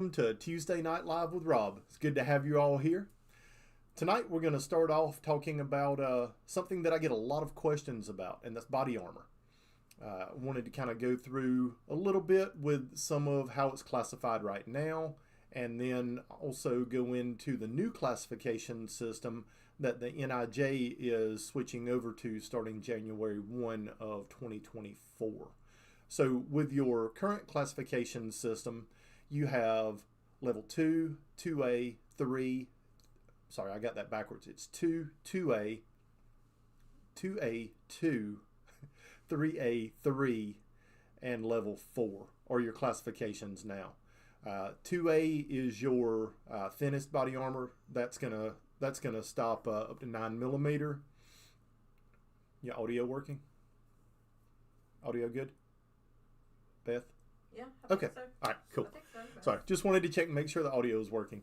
To Tuesday Night Live with Rob. It's good to have you all here. Tonight we're going to start off talking about something that I get a lot of questions about, and that's body armor. I wanted to kind of go through a little bit with some of how it's classified right now, and then also go into the new classification system that the NIJ is switching over to starting January 1 of 2024. So with your current classification system, you have level 2, 2A, 3, sorry, I got that backwards. It's 2, 2A, 2A, 2, 3A, 3, and level 4 are your classifications now. 2A is your thinnest body armor. That's gonna stop up to 9mm. Your audio working? Audio good? Beth? Yeah. Okay. So. All right. Cool. I think so. Sorry. Just wanted to check and make sure the audio is working.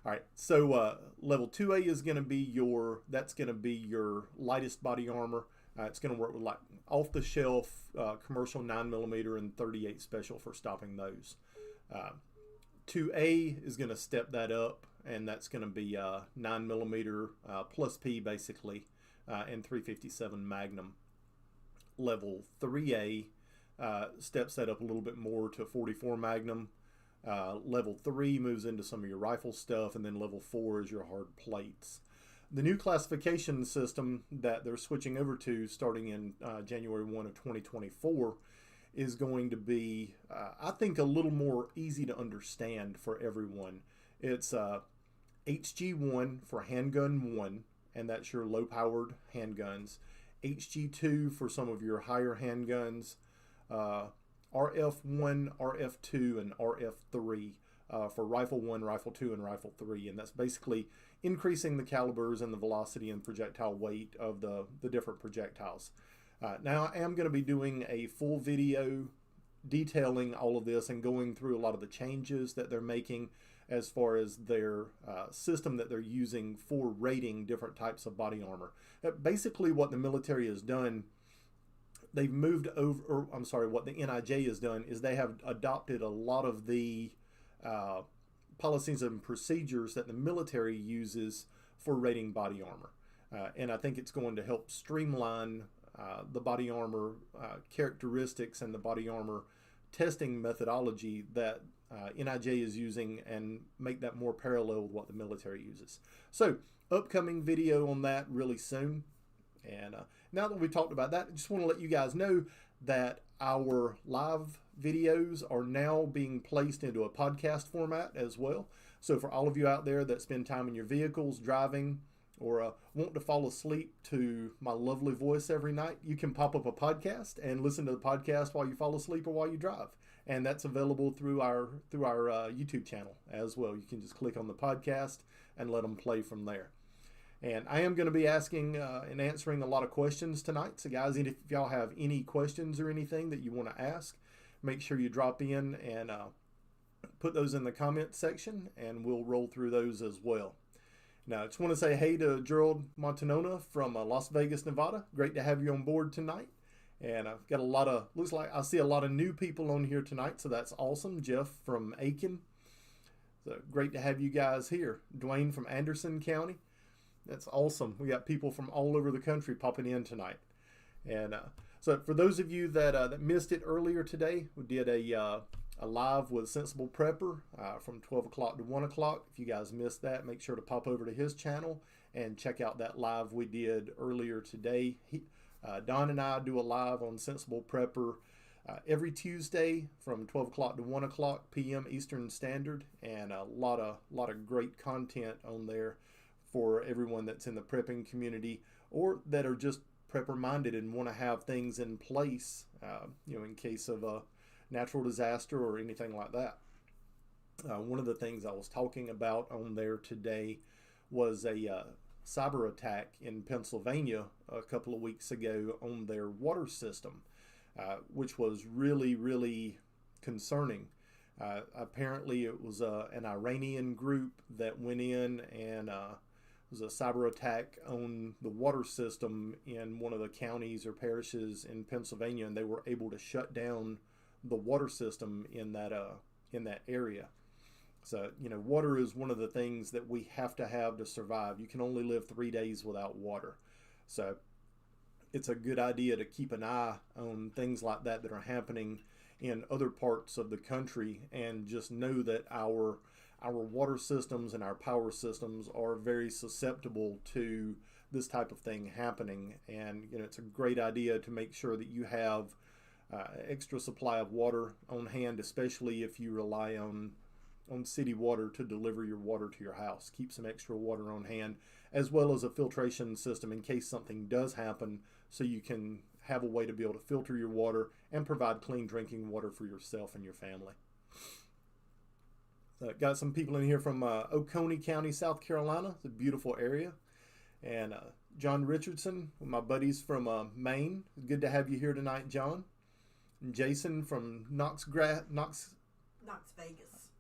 All right. So level 2A is going to be your lightest body armor. It's going to work with like off-the-shelf commercial 9mm and 38 special for stopping those. 2A is going to step that up, and that's going to be 9mm plus P basically, and 357 Magnum. Level 3A steps that up a little bit more to 44 Magnum. Level 3 moves into some of your rifle stuff, and then level 4 is your hard plates. The new classification system that they're switching over to starting in January 1 of 2024 is going to be, I think, a little more easy to understand for everyone. It's HG1 for handgun 1, and that's your low-powered handguns. HG2 for some of your higher handguns. RF1, RF2, and RF3 for Rifle 1, Rifle 2, and Rifle 3. And that's basically increasing the calibers and the velocity and projectile weight of the different projectiles. Now, I am going to be doing a full video detailing all of this and going through a lot of the changes that they're making as far as their system that they're using for rating different types of body armor. Basically, what the military has done, they've moved over, or I'm sorry, what the NIJ has done is they have adopted a lot of the policies and procedures that the military uses for rating body armor. And I think it's going to help streamline the body armor characteristics and the body armor testing methodology that NIJ is using and make that more parallel with what the military uses. So, upcoming video on that really soon. And now that we talked about that, I just want to let you guys know that our live videos are now being placed into a podcast format as well. So for all of you out there that spend time in your vehicles driving or want to fall asleep to my lovely voice every night, you can pop up a podcast and listen to the podcast while you fall asleep or while you drive. And that's available through our YouTube channel as well. You can just click on the podcast and let them play from there. And I am going to be asking and answering a lot of questions tonight. So guys, if y'all have any questions or anything that you want to ask, make sure you drop in and put those in the comment section, and we'll roll through those as well. Now, I just want to say hey to Gerald Montanona from Las Vegas, Nevada. Great to have you on board tonight. And I've got looks like I see a lot of new people on here tonight, so that's awesome. Jeff from Aiken. So great to have you guys here. Dwayne from Anderson County. That's awesome. We got people from all over the country popping in tonight. And so for those of you that missed it earlier today, we did a live with Sensible Prepper from 12 o'clock to 1 o'clock. If you guys missed that, make sure to pop over to his channel and check out that live we did earlier today. Don and I do a live on Sensible Prepper every Tuesday from 12 o'clock to 1 o'clock p.m. Eastern Standard, and a lot of great content on there for everyone that's in the prepping community or that are just prepper minded and want to have things in place, in case of a natural disaster or anything like that. One of the things I was talking about on there today was a cyber attack in Pennsylvania a couple of weeks ago on their water system, which was really, really concerning. Apparently it was an Iranian group that went in and was a cyber attack on the water system in one of the counties or parishes in Pennsylvania, and they were able to shut down the water system in that area. So, water is one of the things that we have to survive. You can only live 3 days without water. So it's a good idea to keep an eye on things like that are happening in other parts of the country, and just know that our water systems and our power systems are very susceptible to this type of thing happening. And it's a great idea to make sure that you have extra supply of water on hand, especially if you rely on city water to deliver your water to your house. Keep some extra water on hand, as well as a filtration system in case something does happen, so you can have a way to be able to filter your water and provide clean drinking water for yourself and your family. So got some people in here from Oconee County, South Carolina. It's a beautiful area. And John Richardson, my buddies from Maine. Good to have you here tonight, John. And Jason from Knox Vegas.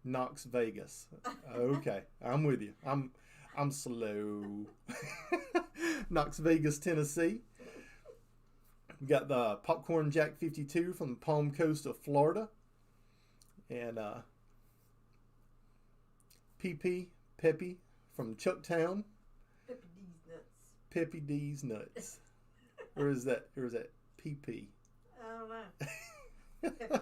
Knox Vegas. Okay, I'm with you. I'm slow. Knox Vegas, Tennessee. We got the Popcorn Jack 52 from the Palm Coast of Florida. And Peppy from Chucktown. Peppy D's Nuts. Or is that PP? I don't know.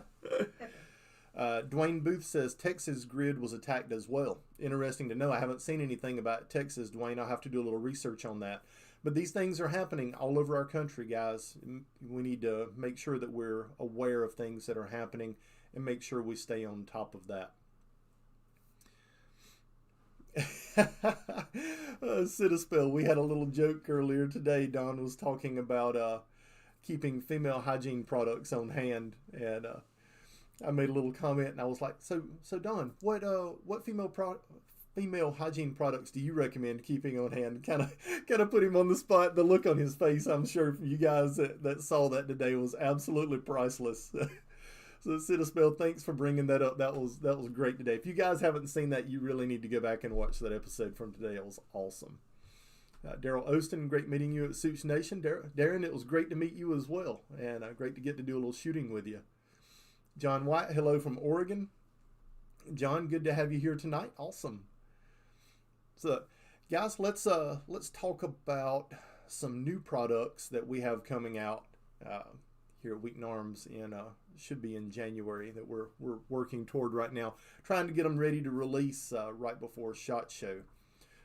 Dwayne Booth says Texas grid was attacked as well. Interesting to know. I haven't seen anything about Texas, Dwayne. I'll have to do a little research on that. But these things are happening all over our country, guys. We need to make sure that we're aware of things that are happening and make sure we stay on top of that. Citispell, we had a little joke earlier today. Don was talking about keeping female hygiene products on hand, and I made a little comment, and I was like, so Don, what female hygiene products do you recommend keeping on hand? Kind of put him on the spot. The look on his face, I'm sure for you guys that saw that today, was absolutely priceless. So Citispell, thanks for bringing that up. That was great today. If you guys haven't seen that, you really need to go back and watch that episode from today. It was awesome. Daryl Ostin, great meeting you at Suits Nation. Darren, it was great to meet you as well, and great to get to do a little shooting with you. John White, hello from Oregon. John, good to have you here tonight. Awesome. So, guys, let's talk about some new products that we have coming out here at Wheaton Arms should be in January, that we're working toward right now, trying to get them ready to release right before SHOT Show.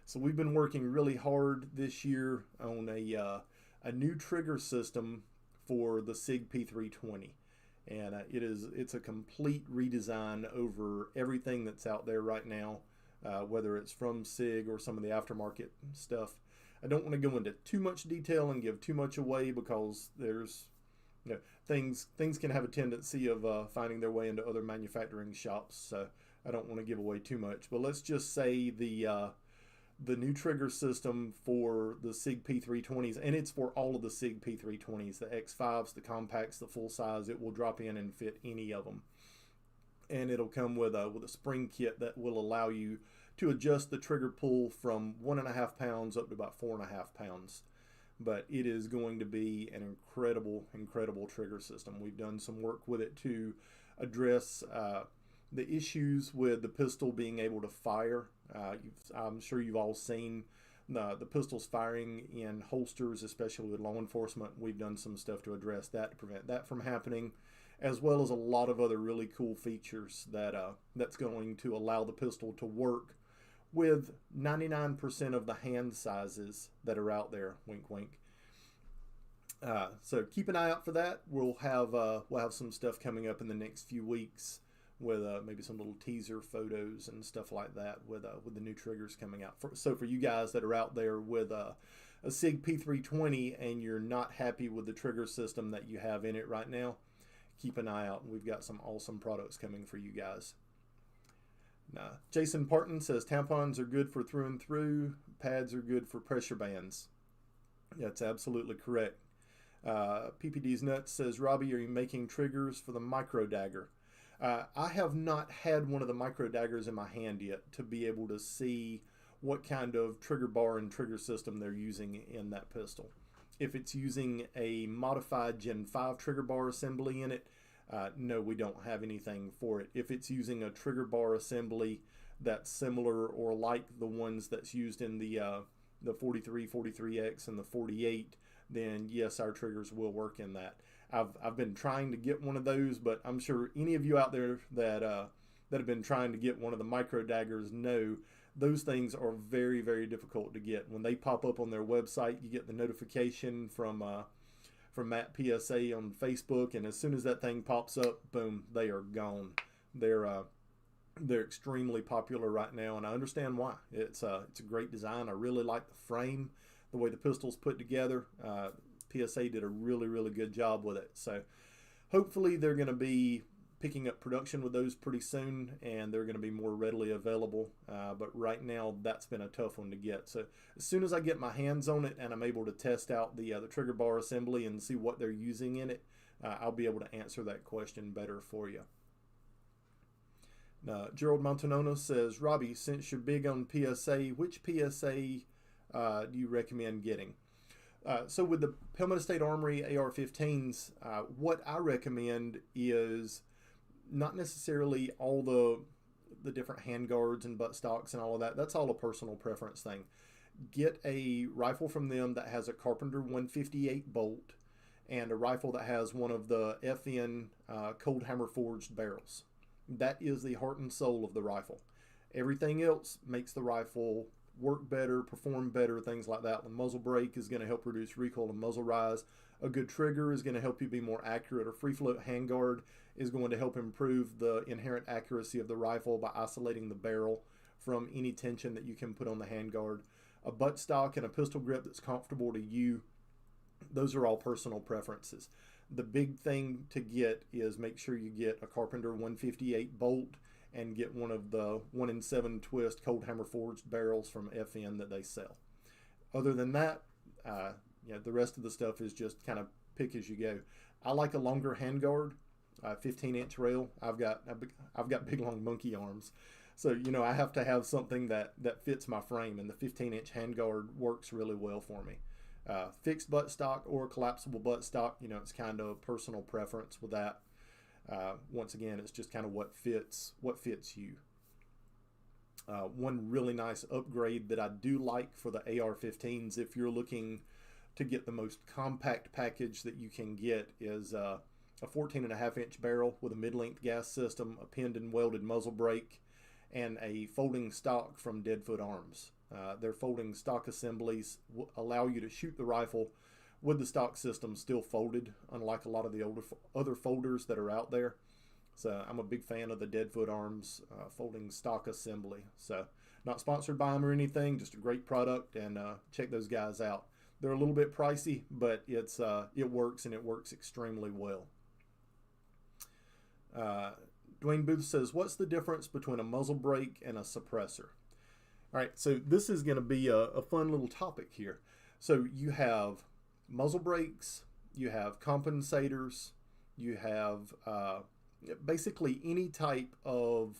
So we've been working really hard this year on a new trigger system for the SIG P320, and it's a complete redesign over everything that's out there right now, whether it's from SIG or some of the aftermarket stuff. I don't want to go into too much detail and give too much away, because there's things can have a tendency of finding their way into other manufacturing shops, so I don't want to give away too much. But let's just say the new trigger system for the SIG P320s, and it's for all of the SIG P320s, the X5s, the compacts, the full size. It will drop in and fit any of them, and it'll come with a spring kit that will allow you to adjust the trigger pull from 1.5 pounds up to about 4.5 pounds. But it is going to be an incredible trigger system. We've done some work with it to address the issues with the pistol being able to fire. I'm sure you've all seen the pistols firing in holsters, especially with law enforcement. We've done some stuff to address that, to prevent that from happening, as well as a lot of other really cool features that's going to allow the pistol to work with 99% of the hand sizes that are out there. Wink, wink. So keep an eye out for that. We'll have some stuff coming up in the next few weeks with maybe some little teaser photos and stuff like that with the new triggers coming out. So for you guys that are out there with a SIG P320 and you're not happy with the trigger system that you have in it right now, keep an eye out. We've got some awesome products coming for you guys. Jason Parton says tampons are good for through and through. Pads are good for pressure bands. That's absolutely correct. PPD's Nuts says, Robbie, are you making triggers for the micro dagger? I have not had one of the micro daggers in my hand yet to be able to see what kind of trigger bar and trigger system they're using in that pistol. If it's using a modified Gen 5 trigger bar assembly in it, no, we don't have anything for it. If it's using a trigger bar assembly that's similar or like the ones that's used in the 43, 43X, and the 48, then yes, our triggers will work in that. I've been trying to get one of those, but I'm sure any of you out there that have been trying to get one of the micro daggers know those things are very, very difficult to get. When they pop up on their website, you get the notification from Matt PSA on Facebook, and as soon as that thing pops up, boom, they are gone. They're extremely popular right now, and I understand why. It's a great design. I really like the frame, the way the pistol's put together. PSA did a really, really good job with it. So hopefully they're going to be picking up production with those pretty soon, and they're going to be more readily available. But right now, that's been a tough one to get. So as soon as I get my hands on it and I'm able to test out the trigger bar assembly and see what they're using in it, I'll be able to answer that question better for you. Gerald Montanona says, Robbie, since you're big on PSA, which PSA do you recommend getting? So with the Pelham State Armory AR-15s, what I recommend is not necessarily all the different handguards and buttstocks and all of that. That's all a personal preference thing. Get a rifle from them that has a Carpenter 158 bolt and a rifle that has one of the FN cold hammer forged barrels. That is the heart and soul of the rifle. Everything else makes the rifle work better, perform better, things like that. The muzzle brake is going to help reduce recoil and muzzle rise. A good trigger is going to help you be more accurate. A free float handguard is going to help improve the inherent accuracy of the rifle by isolating the barrel from any tension that you can put on the handguard. A buttstock and a pistol grip that's comfortable to you, those are all personal preferences. The big thing to get is make sure you get a Carpenter 158 bolt and get one of the 1-in-7 twist cold hammer forged barrels from FN that they sell. Other than that, the rest of the stuff is just kind of pick as you go. I like a longer handguard, 15-inch rail. I've got big long monkey arms, so I have to have something that fits my frame, and the 15-inch handguard works really well for me. Fixed buttstock or collapsible buttstock, it's kind of personal preference with that. Once again, it's just kind of what fits you. One really nice upgrade that I do like for the AR-15s, if you're looking to get the most compact package that you can get, is a 14.5-inch barrel with a mid-length gas system, a pinned and welded muzzle brake, and a folding stock from Deadfoot Arms. Their folding stock assemblies allow you to shoot the rifle with the stock system still folded, unlike a lot of the other folders that are out there. So I'm a big fan of the Deadfoot Arms folding stock assembly. So not sponsored by them or anything, just a great product, and check those guys out. They're a little bit pricey, but it works, and it works extremely well. Dwayne Booth says, what's the difference between a muzzle brake and a suppressor? All right, so this is going to be a fun little topic here. So you have muzzle brakes, you have compensators, you have basically any type of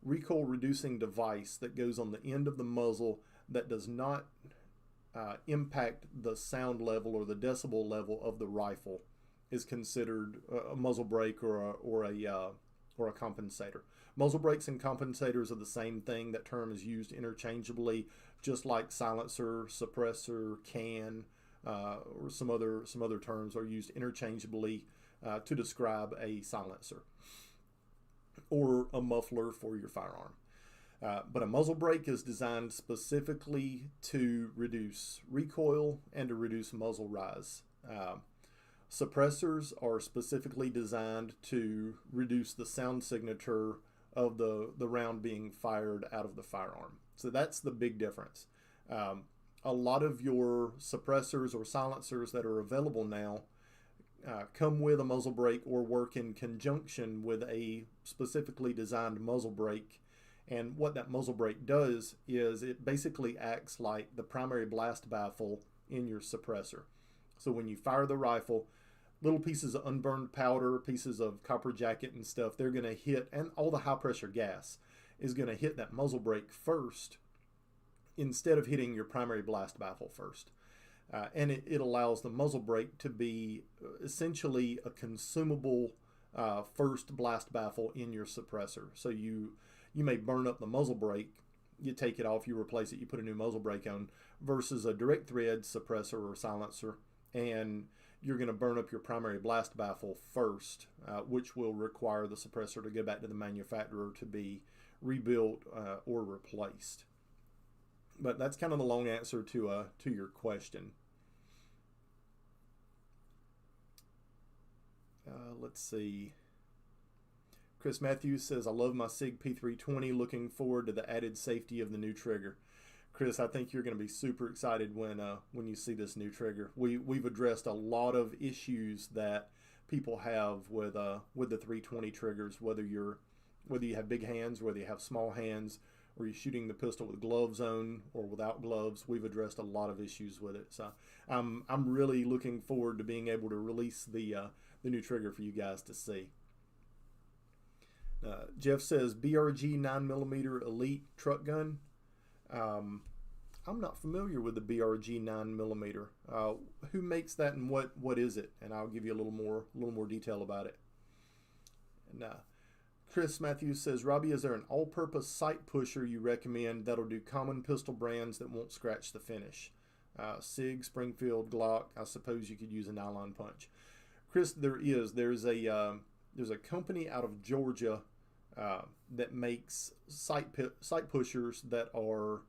recoil reducing device that goes on the end of the muzzle that does not impact the sound level or the decibel level of the rifle is considered a muzzle brake or a compensator. Muzzle brakes and compensators are the same thing. That term is used interchangeably, just like silencer, suppressor, can, or some other terms are used interchangeably to describe a silencer or a muffler for your firearm. But a muzzle brake is designed specifically to reduce recoil and to reduce muzzle rise. Suppressors are specifically designed to reduce the sound signature of the round being fired out of the firearm. So that's the big difference. A lot of your suppressors or silencers that are available now come with a muzzle brake or work in conjunction with a specifically designed muzzle brake. And what that muzzle brake does is it basically acts like the primary blast baffle in your suppressor. So when you fire the rifle, little pieces of unburned powder, pieces of copper jacket and stuff, they're going to hit, and all the high pressure gas is going to hit that muzzle brake first instead of hitting your primary blast baffle first. And it allows the muzzle brake to be essentially a consumable first blast baffle in your suppressor. So you you may burn up the muzzle brake. You take it off, you replace it, you put a new muzzle brake on, versus a direct thread suppressor or silencer, and you're going to burn up your primary blast baffle first, which will require the suppressor to go back to the manufacturer to be rebuilt or replaced. But that's kind of the long answer to your question. Let's see. Chris Matthews says, I love my SIG P320. Looking forward to the added safety of the new trigger. Chris, I think you're going to be super excited when you see this new trigger. We've addressed a lot of issues that people have with the 320 triggers, whether you have big hands, whether you have small hands, or you're shooting the pistol with gloves on or without gloves. We've addressed a lot of issues with it. So I'm really looking forward to being able to release the new trigger for you guys to see. Jeff says BRG 9mm Elite truck gun. I'm not familiar with the BRG 9mm. Who makes that and what is it? And I'll give you a little more detail about it. And Chris Matthews says, Robbie, is there an all-purpose sight pusher you recommend that'll do common pistol brands that won't scratch the finish? SIG, Springfield, Glock. I suppose you could use a nylon punch. Chris, there's a company out of Georgia that makes sight pushers that are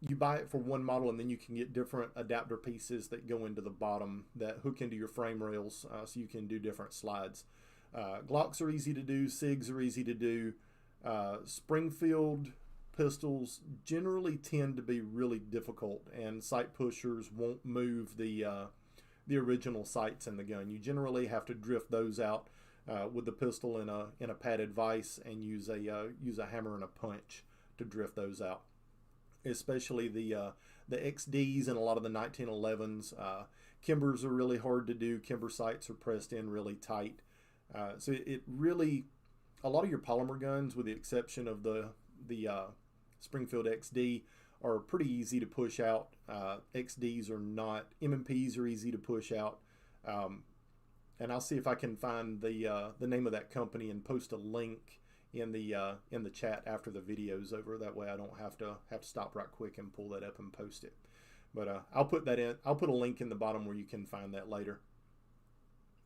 you buy it for one model, and then you can get different adapter pieces that go into the bottom that hook into your frame rails, so you can do different slides. Glocks are easy to do, SIGs are easy to do. Springfield pistols generally tend to be really difficult, and sight pushers won't move the original sights in the gun. You generally have to drift those out with the pistol in a padded vise and use a hammer and a punch to drift those out. Especially the XDs and a lot of the 1911s. Kimbers are really hard to do. Kimber sights are pressed in really tight. So it really, a lot of your polymer guns, with the exception of the Springfield XD, are pretty easy to push out. XDs are not. MMPs are easy to push out. And I'll see if I can find the name of that company and post a link in the chat after the video's over. That way I don't have to stop right quick and pull that up and post it. But I'll put that in. I'll put a link in the bottom where you can find that later.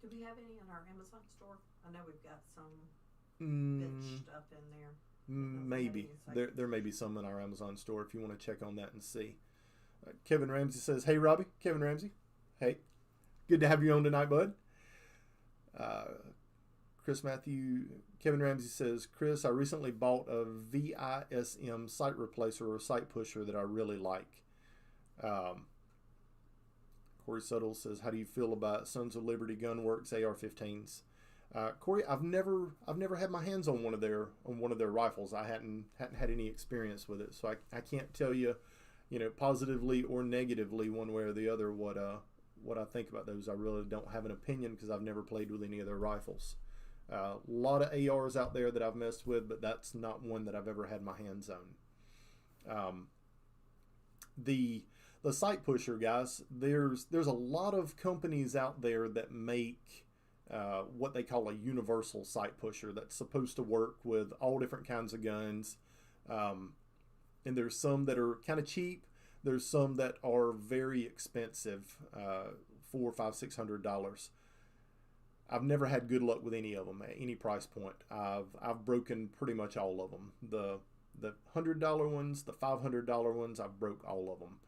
Do we have any in our Amazon store? I know we've got some bitch stuff in there. Maybe there may be some in our Amazon store if you want to check on that and see. Kevin Ramsey says, "Hey Robbie, Kevin Ramsey, hey, good to have you on tonight, bud." Kevin Ramsey says, Chris, I recently bought a VISM sight replacer or sight pusher that I really like. Corey Suttle says, how do you feel about Sons of Liberty Gunworks AR-15s? Corey, I've never had my hands on one of their rifles. I hadn't had any experience with it, so I can't tell you, positively or negatively one way or the other what I think about those. I really don't have an opinion because I've never played with any of their rifles. A lot of ARs out there that I've messed with, but that's not one that I've ever had my hands on. The sight pusher, guys, there's a lot of companies out there that make what they call a universal sight pusher that's supposed to work with all different kinds of guns. And there's some that are kind of cheap. There's some that are very expensive, $400, $500, $600. I've never had good luck with any of them at any price point. I've broken pretty much all of them. The $100 ones, the $500 ones, I've broke all of them.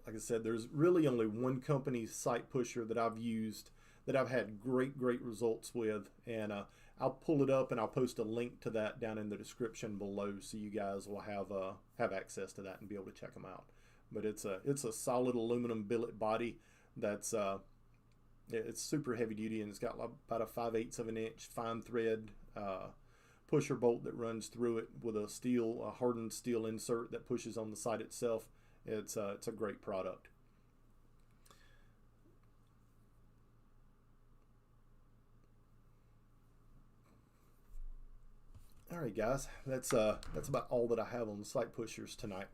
Like I said, there's really only one company's sight pusher that I've used that I've had great results with, and I'll pull it up and I'll post a link to that down in the description below, so you guys will have access to that and be able to check them out. But it's a solid aluminum billet body that's it's super heavy duty, and it's got about a 5/8 of an inch fine thread pusher bolt that runs through it with a hardened steel insert that pushes on the sight itself. It's a great product. All right, guys, that's about all that I have on the sight pushers tonight.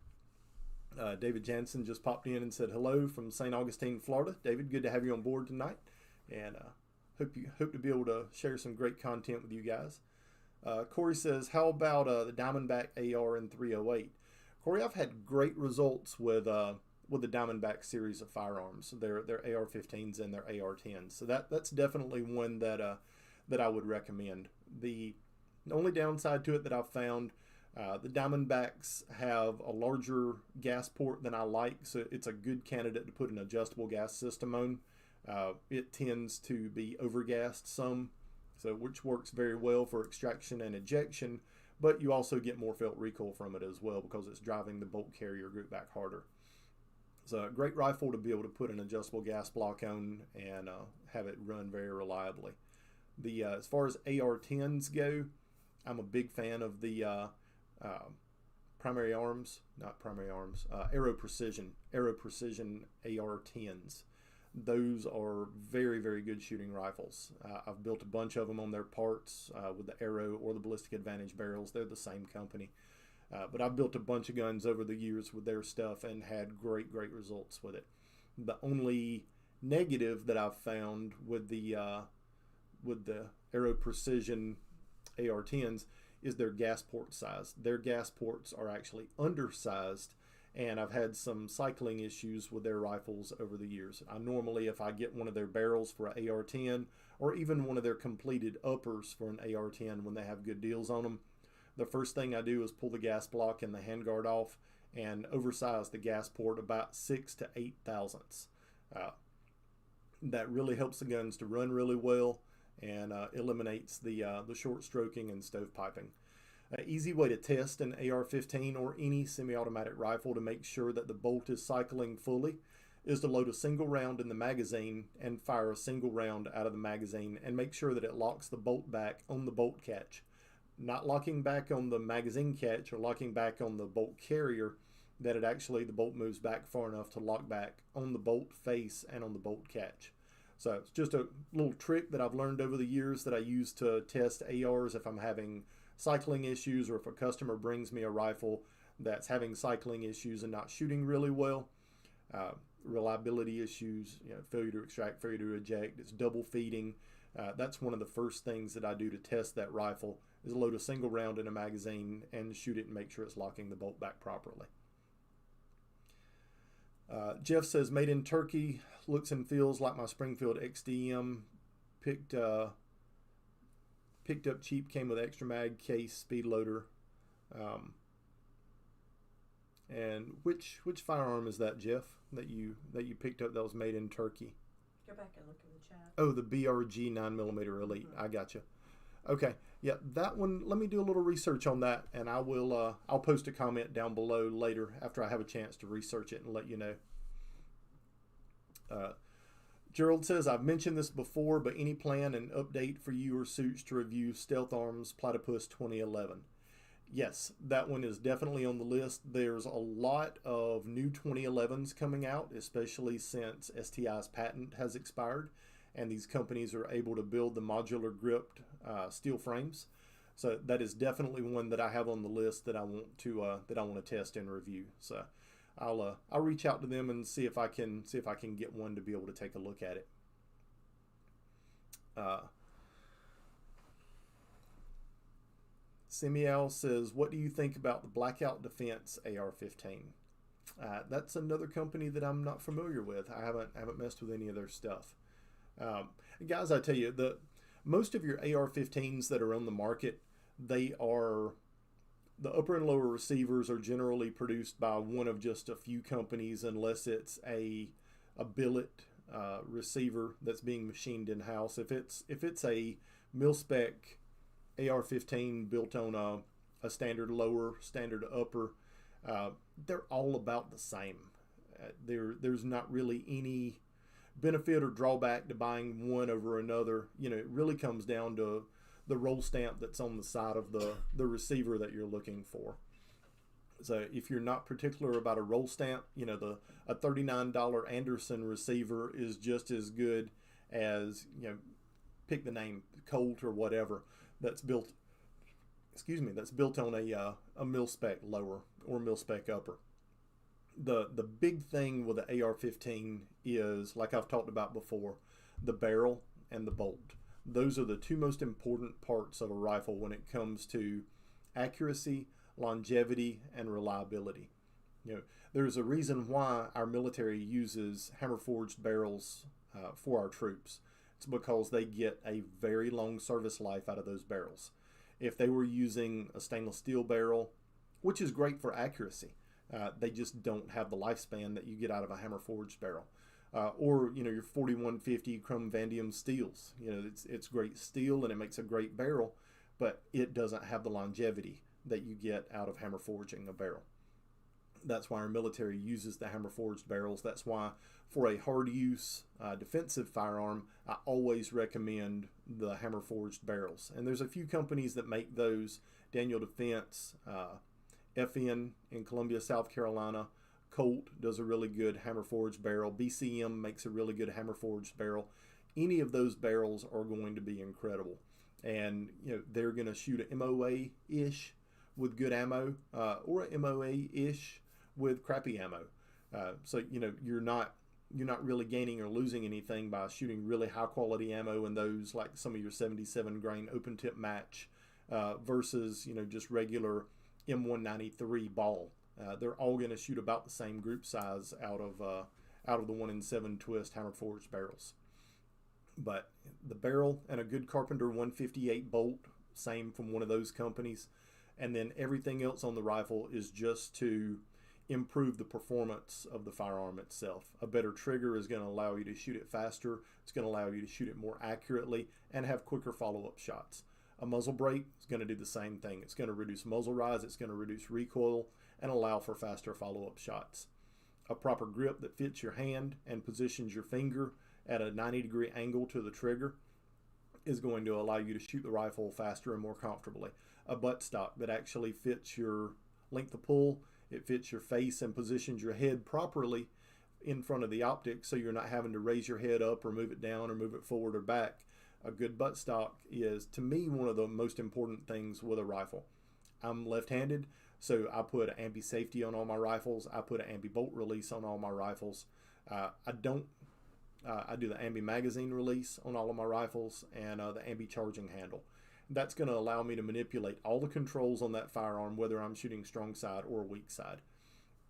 David Jansen just popped in and said hello from St. Augustine, Florida. David, good to have you on board tonight, and hope to be able to share some great content with you guys. Corey says, how about the Diamondback AR in 308? Corey, I've had great results with the Diamondback series of firearms, their AR-15s and their AR-10s. So that's definitely one that I would recommend. The only downside to it that I've found, the Diamondbacks have a larger gas port than I like, so it's a good candidate to put an adjustable gas system on. It tends to be overgassed some, so which works very well for extraction and ejection, but you also get more felt recoil from it as well because it's driving the bolt carrier group back harder. So a great rifle to be able to put an adjustable gas block on and have it run very reliably. As far as AR-10s go, I'm a big fan of the Aero Precision AR-10s. Those are very, very good shooting rifles. I've built a bunch of them on their parts with the Aero or the Ballistic Advantage barrels. They're the same company. But I've built a bunch of guns over the years with their stuff and had great results with it. The only negative that I've found with the Aero Precision AR-10s is their gas port size. Their gas ports are actually undersized, and I've had some cycling issues with their rifles over the years. I normally, if I get one of their barrels for an AR-10 or even one of their completed uppers for an AR-10 when they have good deals on them, the first thing I do is pull the gas block and the handguard off and oversize the gas port about 6 to 8 thousandths. That really helps the guns to run really well and eliminates the short stroking and stovepiping. An easy way to test an AR-15 or any semi-automatic rifle to make sure that the bolt is cycling fully is to load a single round in the magazine and fire a single round out of the magazine and make sure that it locks the bolt back on the bolt catch. Not locking back on the magazine catch or locking back on the bolt carrier, that the bolt moves back far enough to lock back on the bolt face and on the bolt catch. So it's just a little trick that I've learned over the years that I use to test ARs if I'm having cycling issues or if a customer brings me a rifle that's having cycling issues and not shooting really well. Reliability issues, failure to extract, failure to eject, it's double feeding. That's one of the first things that I do to test that rifle is load a single round in a magazine and shoot it and make sure it's locking the bolt back properly. Jeff says, made in Turkey, looks and feels like my Springfield XDM. Picked up cheap, came with extra mag, case, speed loader. And which firearm is that, Jeff, that you picked up that was made in Turkey? Go back and look in the chat. Oh, the BRG 9mm Elite. Mm-hmm. I gotcha. Okay, yeah, that one. Let me do a little research on that, and I'll post a comment down below later after I have a chance to research it and let you know. Gerald says, I've mentioned this before, but any plan and update for you or Suits to review Stealth Arms Platypus 2011? Yes, that one is definitely on the list. There's a lot of new 2011s coming out, especially since STI's patent has expired, and these companies are able to build the modular gripped steel frames. So that is definitely one that I have on the list that I want to test and review. So I'll reach out to them and see if I can get one to be able to take a look at it. Semial says, what do you think about the Blackout Defense AR-15? That's another company that I'm not familiar with. I haven't messed with any of their stuff. Guys, I tell you, most of your AR-15s that are on the market, the upper and lower receivers are generally produced by one of just a few companies, unless it's a billet receiver that's being machined in-house. If it's a mil-spec AR-15 built on a standard lower, standard upper, they're all about the same. There's not really any benefit or drawback to buying one over another. It really comes down to the roll stamp that's on the side of the receiver that you're looking for. So if you're not particular about a roll stamp, a $39 Anderson receiver is just as good as, pick the name, Colt or whatever, that's built on a mil-spec lower or mil-spec upper. The big thing with the AR-15 is, like I've talked about before, the barrel. and the bolt. Those are the two most important parts of a rifle when it comes to accuracy, longevity, and reliability. There's a reason why our military uses hammer-forged barrels for our troops. It's because they get a very long service life out of those barrels. If they were using a stainless steel barrel, which is great for accuracy, they just don't have the lifespan that you get out of a hammer-forged barrel. Or your 4150 chrome vanadium steels. It's great steel and it makes a great barrel, but it doesn't have the longevity that you get out of hammer forging a barrel. That's why our military uses the hammer forged barrels. That's why for a hard use defensive firearm, I always recommend the hammer forged barrels. And there's a few companies that make those. Daniel Defense, FN in Columbia, South Carolina. Colt does a really good hammer forged barrel. BCM makes a really good hammer forged barrel. Any of those barrels are going to be incredible. And they're going to shoot an MOA-ish with good ammo, or an MOA-ish with crappy ammo. So you're not really gaining or losing anything by shooting really high quality ammo in those, like some of your 77 grain open tip match versus just regular M193 ball. They're all going to shoot about the same group size out of the 1-in-7 twist hammer forged barrels. But the barrel and a good Carpenter 158 bolt, same from one of those companies. And then everything else on the rifle is just to improve the performance of the firearm itself. A better trigger is going to allow you to shoot it faster. It's going to allow you to shoot it more accurately and have quicker follow-up shots. A muzzle brake is going to do the same thing. It's going to reduce muzzle rise. It's going to reduce recoil and allow for faster follow-up shots. A proper grip that fits your hand and positions your finger at a 90-degree angle to the trigger is going to allow you to shoot the rifle faster and more comfortably. A buttstock that actually fits your length of pull, it fits your face and positions your head properly in front of the optic so you're not having to raise your head up or move it down or move it forward or back. A good buttstock is, to me, one of the most important things with a rifle. I'm left-handed, so I put an ambi safety on all my rifles. I put an ambi bolt release on all my rifles. I do the ambi magazine release on all of my rifles and the ambi charging handle. That's going to allow me to manipulate all the controls on that firearm, whether I'm shooting strong side or weak side.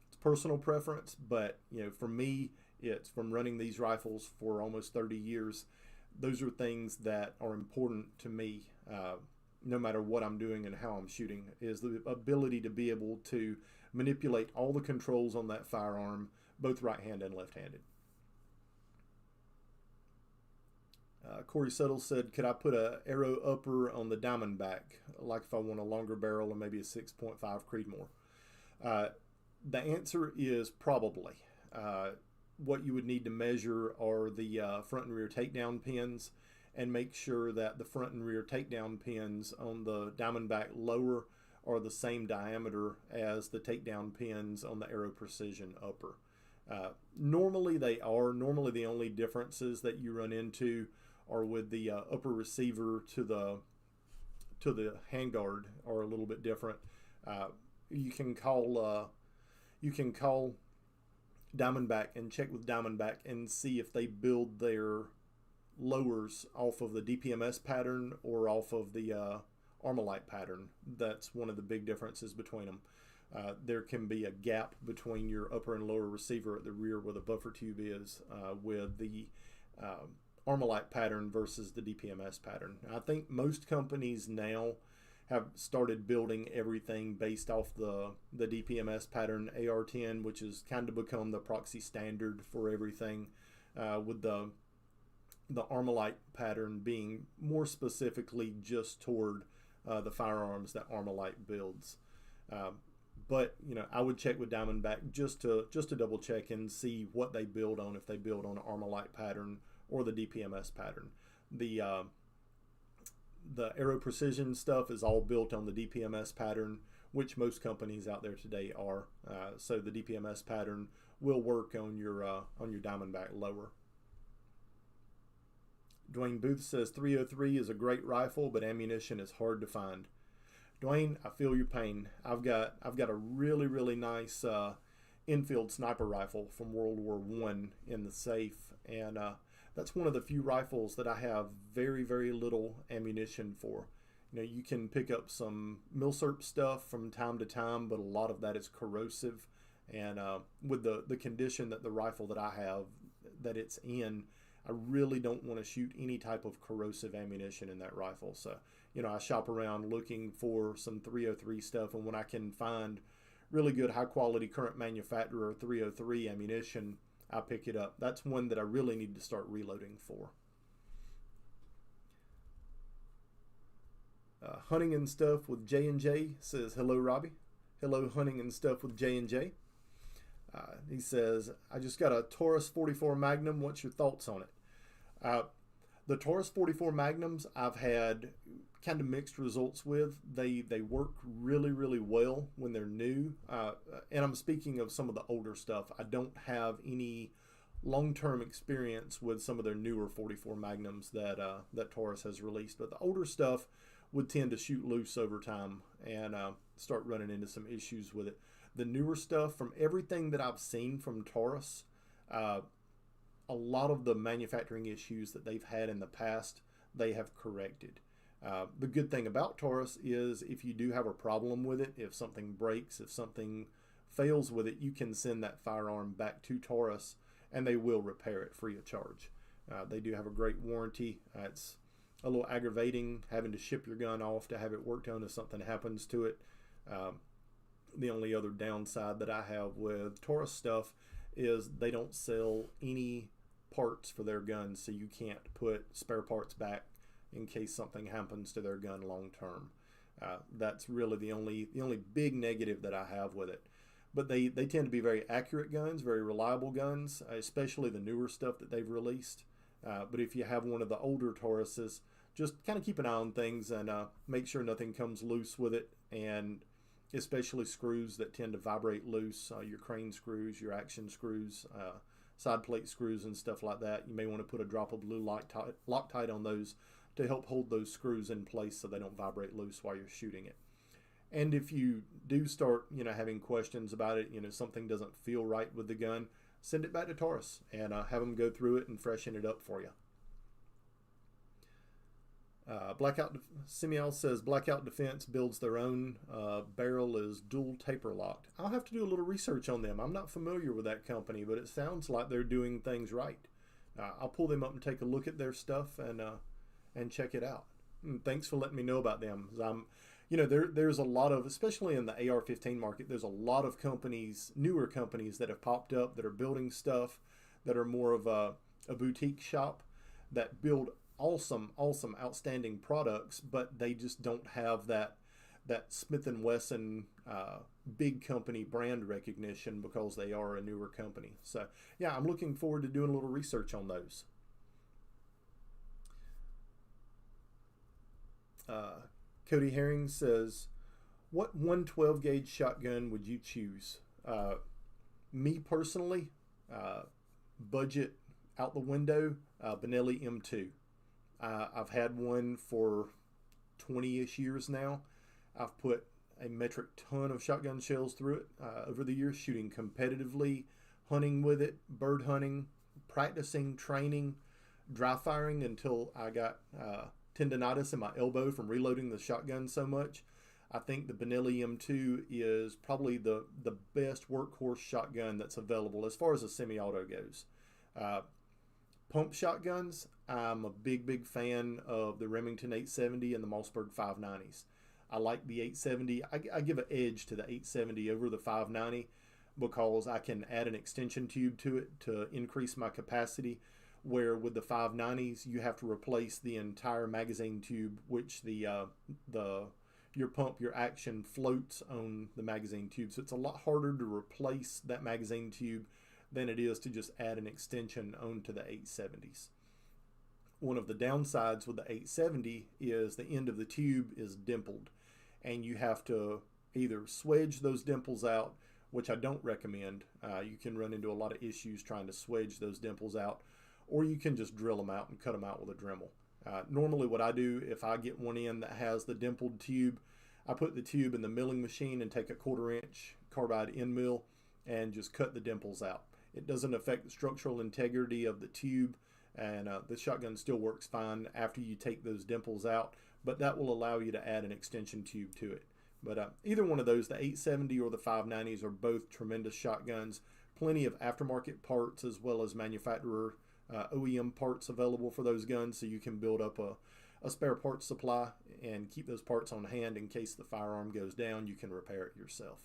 It's personal preference, but for me, it's from running these rifles for almost 30 years. Those are things that are important to me. No matter what I'm doing and how I'm shooting, is the ability to be able to manipulate all the controls on that firearm, both right-handed and left-handed. Corey Settle said, could I put a arrow upper on the Diamondback, like if I want a longer barrel and maybe a 6.5 Creedmoor? The answer is probably. What you would need to measure are the front and rear takedown pins, and make sure that the front and rear takedown pins on the Diamondback lower are the same diameter as the takedown pins on the Aero Precision upper. Normally they are. Normally the only differences that you run into are with the upper receiver to the handguard are a little bit different. You can call Diamondback and check with Diamondback and see if they build their lowers off of the DPMS pattern or off of the Armalite pattern. That's one of the big differences between them. There can be a gap between your upper and lower receiver at the rear where the buffer tube is with the Armalite pattern versus the DPMS pattern. I think most companies now have started building everything based off the DPMS pattern AR10, which has kind of become the proxy standard for everything, with the Armalite pattern being more specifically just toward the firearms that Armalite builds. But I would check with Diamondback just to double check and see what they build on, if they build on an Armalite pattern or the DPMS pattern. The Aero Precision stuff is all built on the DPMS pattern, which most companies out there today are. So the DPMS pattern will work on your Diamondback lower. Dwayne Booth says 303 is a great rifle, but ammunition is hard to find. Dwayne, I feel your pain. I've got a really nice Enfield sniper rifle from World War I in the safe, and that's one of the few rifles that I have very, very little ammunition for. You know, you can pick up some milsurp stuff from time to time, but a lot of that is corrosive. And with the condition that the rifle that I have, that it's in, I really don't want to shoot any type of corrosive ammunition in that rifle. So, you know, I shop around looking for some 303 stuff, and when I can find really good high quality current manufacturer 303 ammunition, I pick it up. That's one that I really need to start reloading for. Hunting and Stuff with J&J says, hello Robbie. Hello Hunting and Stuff with J&J. He says, I just got a Taurus 44 Magnum. What's your thoughts on it? The Taurus 44 Magnums I've had kind of mixed results with. They work really, really well when they're new. And I'm speaking of some of the older stuff. I don't have any long-term experience with some of their newer 44 Magnums that Taurus has released. But the older stuff would tend to shoot loose over time and start running into some issues with it. The newer stuff, from everything that I've seen from Taurus, a lot of the manufacturing issues that they've had in the past, they have corrected. The good thing about Taurus is if you do have a problem with it, if something breaks, if something fails with it, you can send that firearm back to Taurus and they will repair it free of charge. They do have a great warranty. It's a little aggravating having to ship your gun off to have it worked on if something happens to it. The only other downside that I have with Taurus stuff is they don't sell any parts for their guns, so you can't put spare parts back in case something happens to their gun long term. That's really the only big negative that I have with it. But they tend to be very accurate guns, very reliable guns, especially the newer stuff that they've released. But if you have one of the older Tauruses, just kind of keep an eye on things and make sure nothing comes loose with it, and especially screws that tend to vibrate loose, your crane screws, your action screws, side plate screws and stuff like that. You may want to put a drop of blue Loctite on those to help hold those screws in place so they don't vibrate loose while you're shooting it. And if you do start, having questions about it, something doesn't feel right with the gun, send it back to Taurus and have them go through it and freshen it up for you. Blackout Simial says Blackout Defense builds their own barrel is dual taper locked. I'll have to do a little research on them. I'm not familiar with that company, but it sounds like they're doing things right. I'll pull them up and take a look at their stuff and check it out. And thanks for letting me know about them. There's a lot of, especially in the AR-15 market, there's a lot of companies, newer companies that have popped up that are building stuff that are more of a boutique shop that build awesome, outstanding products, but they just don't have that Smith & Wesson big company brand recognition because they are a newer company. So yeah, I'm looking forward to doing a little research on those. Cody Herring says, what 112 gauge shotgun would you choose? Me personally, budget out the window, Benelli M2. I've had one for 20-ish years now. I've put a metric ton of shotgun shells through it over the years, shooting competitively, hunting with it, bird hunting, practicing, training, dry firing until I got tendonitis in my elbow from reloading the shotgun so much. I think the Benelli M2 is probably the best workhorse shotgun that's available as far as a semi-auto goes. Pump shotguns, I'm a big fan of the Remington 870 and the Mossberg 590s. I like the 870. I give an edge to the 870 over the 590 because I can add an extension tube to it to increase my capacity, where with the 590s you have to replace the entire magazine tube, which your pump, your action floats on the magazine tube. So it's a lot harder to replace that magazine tube than it is to just add an extension onto the 870s. One of the downsides with the 870 is the end of the tube is dimpled, and you have to either swedge those dimples out, which I don't recommend. You can run into a lot of issues trying to swedge those dimples out, or you can just drill them out and cut them out with a Dremel. Normally what I do, if I get one in that has the dimpled tube, I put the tube in the milling machine and take a 1/4 inch carbide end mill and just cut the dimples out. It doesn't affect the structural integrity of the tube, and the shotgun still works fine after you take those dimples out, but that will allow you to add an extension tube to it. But either one of those, the 870 or the 590s, are both tremendous shotguns. Plenty of aftermarket parts as well as manufacturer OEM parts available for those guns, so you can build up a spare parts supply and keep those parts on hand in case the firearm goes down. You can repair it yourself.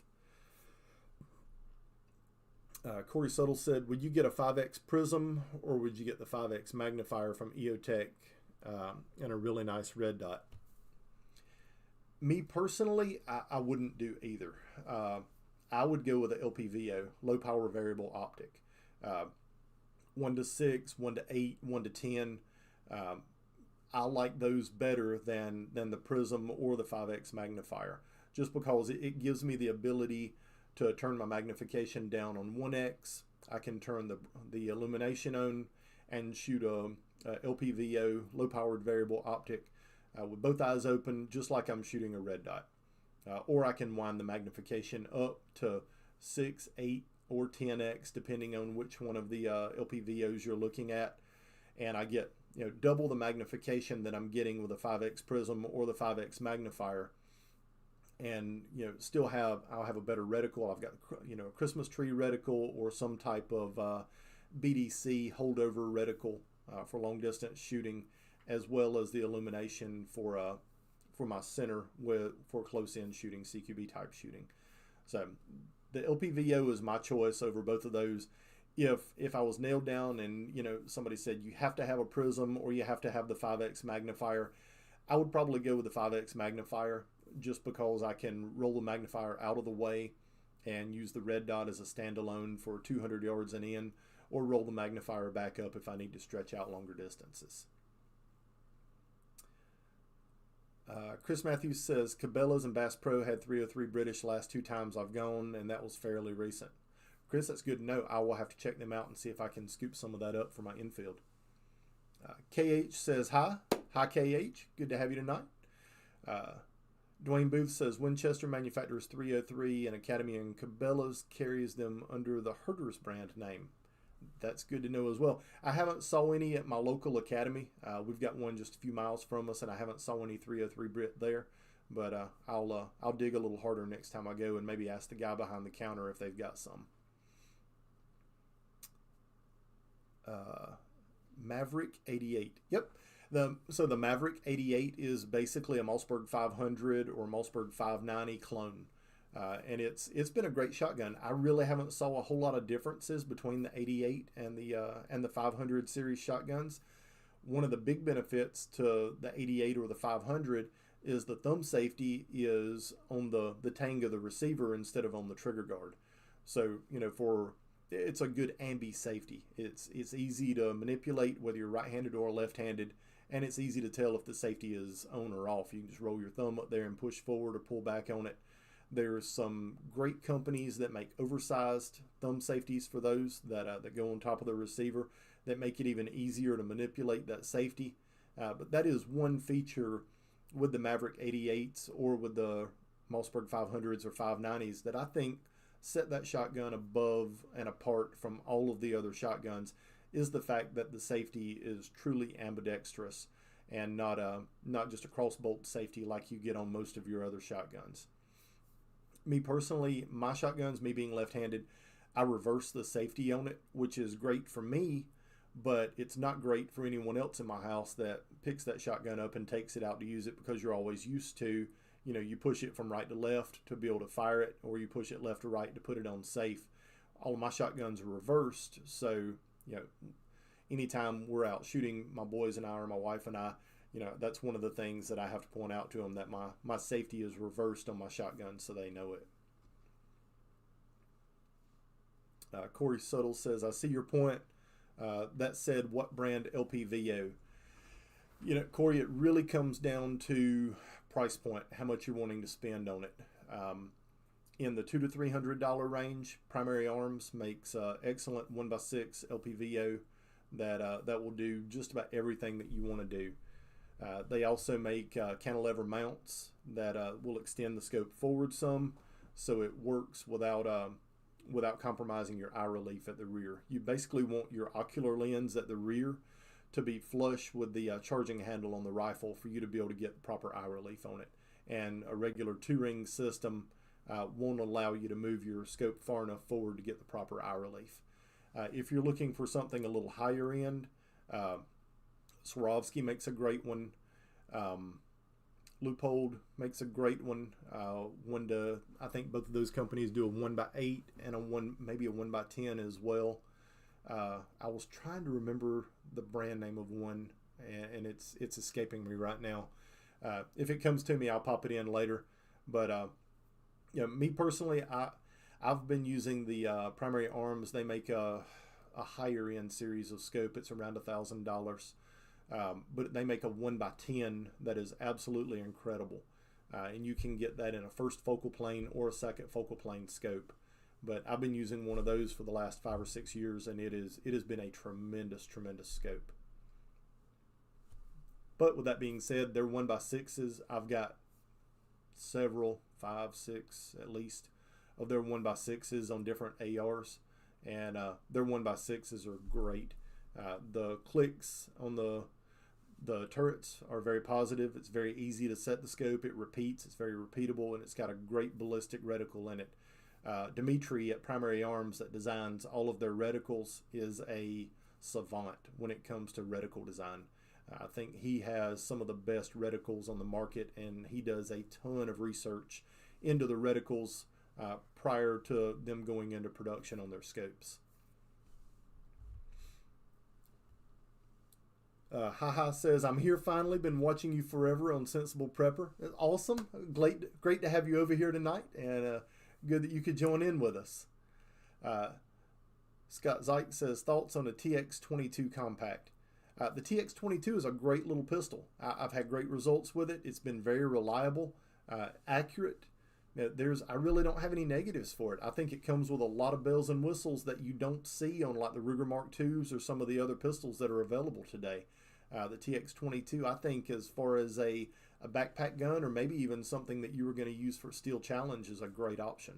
Corey Suttle said, would you get a 5X Prism or would you get the 5X magnifier from EOTech and a really nice red dot? Me personally, I wouldn't do either. I would go with the LPVO, low power variable optic. 1 to 6, 1 to 8, 1 to 10. I like those better than the Prism or the 5X magnifier, just because it gives me the ability to turn my magnification down on 1X. I can turn the illumination on and shoot a LPVO, low powered variable optic, with both eyes open, just like I'm shooting a red dot. Or I can wind the magnification up to 6, 8, or 10X, depending on which one of the LPVOs you're looking at. And I get double the magnification that I'm getting with a 5X Prism or the 5X magnifier. And still I'll have a better reticle. I've got a Christmas tree reticle or some type of BDC holdover reticle for long distance shooting, as well as the illumination for my center for close in shooting, CQB type shooting. So the LPVO is my choice over both of those. If I was nailed down and somebody said you have to have a Prism or you have to have the 5X magnifier, I would probably go with the 5X magnifier, just because I can roll the magnifier out of the way and use the red dot as a standalone for 200 yards and in, or roll the magnifier back up if I need to stretch out longer distances. Chris Matthews says, Cabela's and Bass Pro had 303 British last 2 times I've gone, and that was fairly recent. Chris, that's good to know. I will have to check them out and see if I can scoop some of that up for my infield. KH says, hi. Hi, KH. Good to have you tonight. Dwayne Booth says, Winchester manufactures 303 and Academy and Cabela's carries them under the Herder's brand name. That's good to know as well. I haven't saw any at my local Academy. We've got one just a few miles from us, and I haven't saw any 303 Brit there. But I'll dig a little harder next time I go and maybe ask the guy behind the counter if they've got some. Maverick 88. Yep. So the Maverick 88 is basically a Mossberg 500 or Mossberg 590 clone. And it's been a great shotgun. I really haven't saw a whole lot of differences between the 88 and the 500 series shotguns. One of the big benefits to the 88 or the 500 is the thumb safety is on the tang of the receiver instead of on the trigger guard. So it's a good ambi safety. It's easy to manipulate whether you're right-handed or left-handed, and it's easy to tell if the safety is on or off. You can just roll your thumb up there and push forward or pull back on it. There's some great companies that make oversized thumb safeties for those that go on top of the receiver that make it even easier to manipulate that safety. But that is one feature with the Maverick 88s or with the Mossberg 500s or 590s that I think set that shotgun above and apart from all of the other shotguns, is the fact that the safety is truly ambidextrous and not just a crossbolt safety like you get on most of your other shotguns. Me personally, my shotguns, me being left-handed, I reverse the safety on it, which is great for me, but it's not great for anyone else in my house that picks that shotgun up and takes it out to use it, because you're always used to, you push it from right to left to be able to fire it, or you push it left to right to put it on safe. All of my shotguns are reversed, so anytime we're out shooting, my boys and I, or my wife and I, that's one of the things that I have to point out to them, that my safety is reversed on my shotgun, so they know it. Corey Suttle says, I see your point. That said, what brand LPVO? Corey, it really comes down to price point, how much you're wanting to spend on it. In the $200 to $300 range, Primary Arms makes excellent 1x6 LPVO that will do just about everything that you want to do. They also make cantilever mounts that will extend the scope forward some, so it works without compromising your eye relief at the rear. You basically want your ocular lens at the rear to be flush with the charging handle on the rifle for you to be able to get proper eye relief on it. And a regular 2-ring system won't allow you to move your scope far enough forward to get the proper eye relief. If you're looking for something a little higher end, Swarovski makes a great one. Leupold makes a great one. I think both of those companies do a 1x8 and maybe a 1x10 as well. I was trying to remember the brand name of one, and it's escaping me right now. If it comes to me, I'll pop it in later. But me personally, I've been using the Primary Arms. They make a higher end series of scope. It's around $1,000, but they make a 1x10 that is absolutely incredible, and you can get that in a first focal plane or a second focal plane scope. But I've been using one of those for the last 5 or 6 years, and it has been a tremendous scope. But with that being said, they're 1x6s. I've got several, 5, 6 at least, of their 1x6s on different ARs, and their 1x6s are great. The clicks on the turrets are very positive. It's very easy to set the scope. It repeats. It's very repeatable, and it's got a great ballistic reticle in it. Dimitri at Primary Arms, that designs all of their reticles, is a savant when it comes to reticle design. I think he has some of the best reticles on the market, and he does a ton of research into the reticles prior to them going into production on their scopes. Haha says, I'm here finally, been watching you forever on Sensible Prepper. It's awesome. Great to have you over here tonight, and good that you could join in with us. Scott Zeich says, thoughts on a TX22 compact. The TX22 is a great little pistol. I've had great results with it. It's been very reliable, accurate. I really don't have any negatives for it. I think it comes with a lot of bells and whistles that you don't see on like the Ruger Mark IIs or some of the other pistols that are available today. The TX22, I think, as far as a backpack gun, or maybe even something that you were going to use for Steel Challenge, is a great option.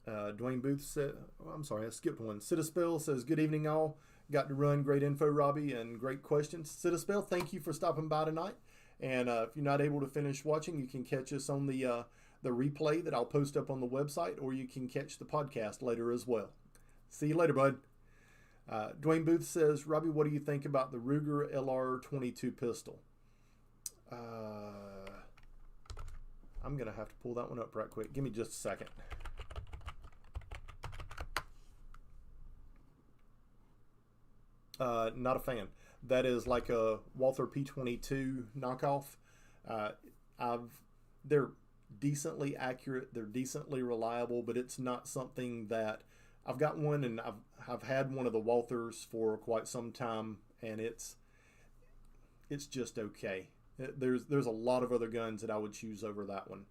Dwayne Booth said, I'm sorry, I skipped one. Citispell says, good evening all. Got to run. Great info, Robbie, and great questions. Citispell, thank you for stopping by tonight. And if you're not able to finish watching, you can catch us on the replay that I'll post up on the website, or you can catch the podcast later as well. See you later, bud. Dwayne Booth says, Robbie, what do you think about the Ruger LR22 pistol? I'm going to have to pull that one up right quick. Give me just a second. Not a fan. That is like a Walther P22 knockoff. They're decently accurate. They're decently reliable, but it's not something that I've got one, and I've had one of the Walthers for quite some time, and it's just okay. There's a lot of other guns that I would choose over that one.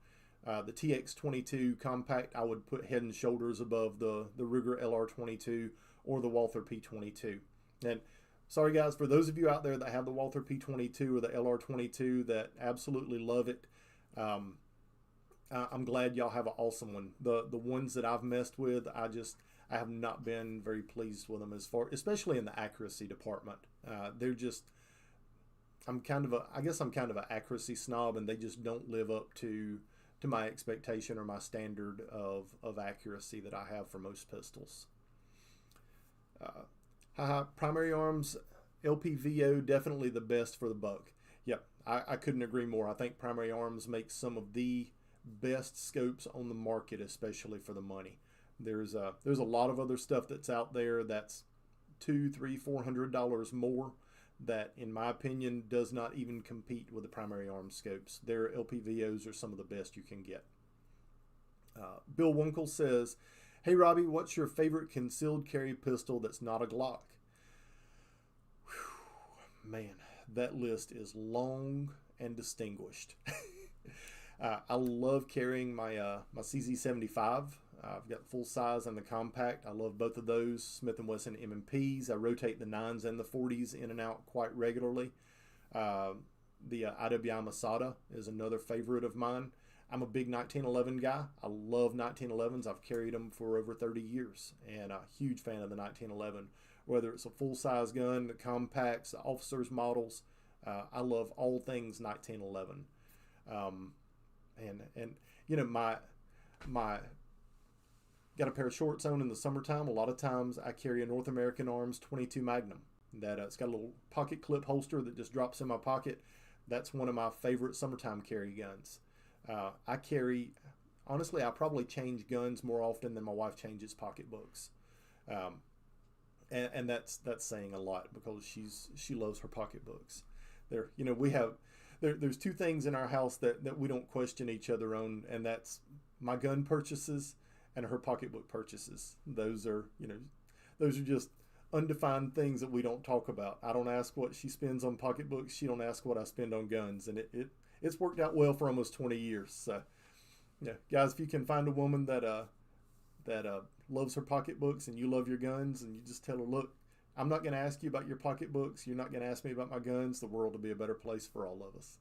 The TX22 compact, I would put head and shoulders above the Ruger LR22 or the Walther P22. And sorry guys, for those of you out there that have the Walther P22 or the LR22 that absolutely love it, I'm glad y'all have an awesome one. The ones that I've messed with, I have not been very pleased with them, especially in the accuracy department. They're just, I guess I'm kind of an accuracy snob, and they just don't live up to my expectation or my standard of accuracy that I have for most pistols. Primary Arms LPVO, definitely the best for the buck. Yep, I couldn't agree more. I think Primary Arms makes some of the best scopes on the market, especially for the money. There's a lot of other stuff that's out there that's $200, $300, $400 more that, in my opinion, does not even compete with the Primary Arms scopes. Their LPVOs are some of the best you can get. Bill Winkle says, hey Robbie, what's your favorite concealed carry pistol that's not a Glock? Whew, man, that list is long and distinguished. I love carrying my CZ75. I've got full size and the compact. I love both of those. Smith & Wesson M&Ps. I rotate the 9s and the 40s in and out quite regularly. The IWI Masada is another favorite of mine. I'm a big 1911 guy. I love 1911s. I've carried them for over 30 years, and a huge fan of the 1911. Whether it's a full-size gun, the compacts, the officers' models, I love all things 1911. And you know, my got a pair of shorts on in the summertime. A lot of times I carry a North American Arms 22 Magnum. That it's got a little pocket clip holster that just drops in my pocket. That's one of my favorite summertime carry guns. I carry, honestly, I probably change guns more often than my wife changes pocketbooks. And that's saying a lot because she loves her pocketbooks. There, you know, there's two things in our house that we don't question each other on, and that's my gun purchases and her pocketbook purchases. Those are just undefined things that we don't talk about. I don't ask what she spends on pocketbooks. She don't ask what I spend on guns, and it's worked out well for almost 20 years. So, yeah, guys, if you can find a woman that loves her pocketbooks and you love your guns, and you just tell her, look, I'm not going to ask you about your pocketbooks. You're not going to ask me about my guns. The world will be a better place for all of us.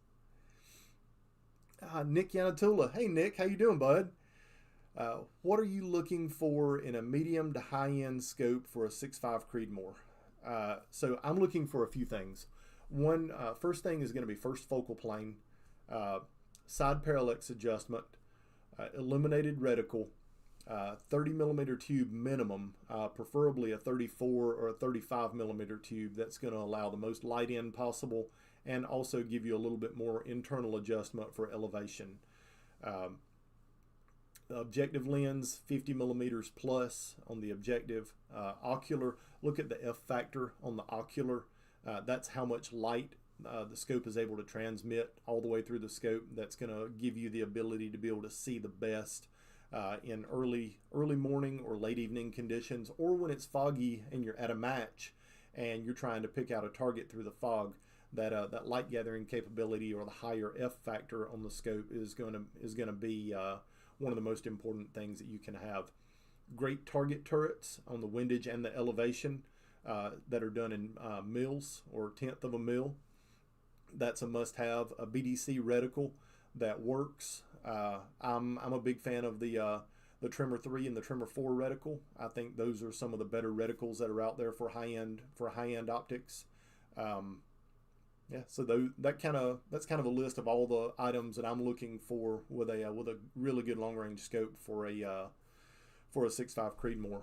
Nick Yanatula. Hey, Nick, how you doing, bud? What are you looking for in a medium to high-end scope for a 6.5 Creedmoor? So I'm looking for a few things. One, first thing is going to be first focal plane, side parallax adjustment, illuminated reticle, 30 millimeter tube minimum, preferably a 34 or a 35 millimeter tube. That's going to allow the most light in possible and also give you a little bit more internal adjustment for elevation. Objective lens, 50 millimeters plus on the objective. Ocular, look at the F factor on the ocular. That's how much light the scope is able to transmit all the way through the scope. That's going to give you the ability to be able to see the best in early morning or late evening conditions, or when it's foggy and you're at a match and you're trying to pick out a target through the fog. That light gathering capability, or the higher F factor on the scope, is going to be one of the most important things that you can have. Great target turrets on the windage and the elevation that are done in mils or tenth of a mil. That's a must-have. A BDC reticle that works. I'm a big fan of the Trimmer 3 and the Trimmer 4 reticle. I think those are some of the better reticles that are out there for high-end optics. Yeah, so that's kind of a list of all the items that I'm looking for with a really good long range scope for a 6.5 Creedmoor.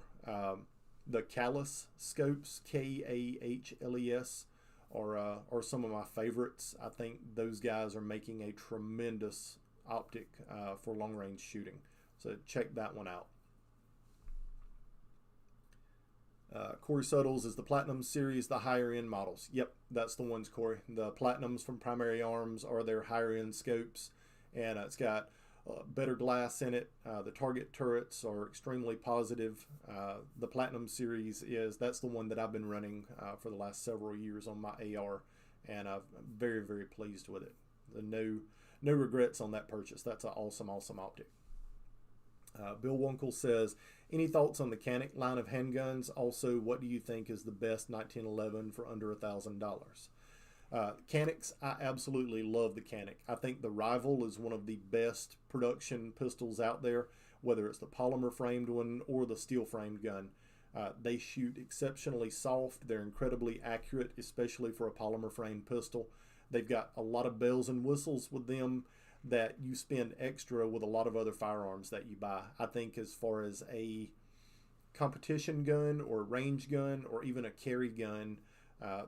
The Callus scopes, Kahles, are some of my favorites. I think those guys are making a tremendous optic for long range shooting. So check that one out. Corey Suttles, is the Platinum series the higher end models? Yep, that's the ones, Corey. The Platinums from Primary Arms are their higher end scopes, and it's got better glass in it. The target turrets are extremely positive. The Platinum series that's the one that I've been running for the last several years on my AR, and I'm very, very pleased with it. No regrets on that purchase. That's an awesome optic. Bill Wunkle says, any thoughts on the Canic line of handguns? Also, what do you think is the best 1911 for under $1,000? Canics, I absolutely love the Canic. I think the Rival is one of the best production pistols out there, whether it's the polymer framed one or the steel framed gun. They shoot exceptionally soft. They're incredibly accurate, especially for a polymer framed pistol. They've got a lot of bells and whistles with them that you spend extra with a lot of other firearms that you buy. I think as far as a competition gun or range gun or even a carry gun,